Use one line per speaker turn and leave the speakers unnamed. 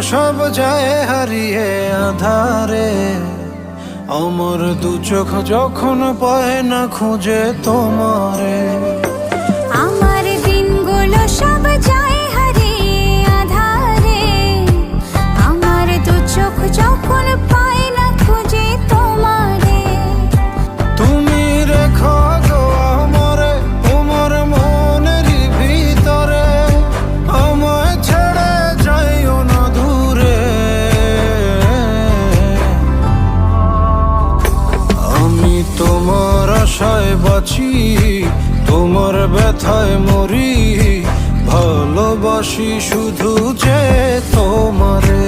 সব যায় হারিয়ে আধারে, আমার দু চোখ যখন পায় না খুঁজে তোমারে।
আমার দিনগুলো সব যায় হারিয়ে আধারে, আমার দু চোখ যখন পায় না খুঁজে তোমারে।
তুমি রেখো গো আমারে তোমার মনের ভিতরে, আমায় ছেড়ে যাইও না দূরে। আমি তোমার আশায় বাঁচি, তোমার ব্যথায় মরি, ভালোবাসি শুধু যে তোমারে।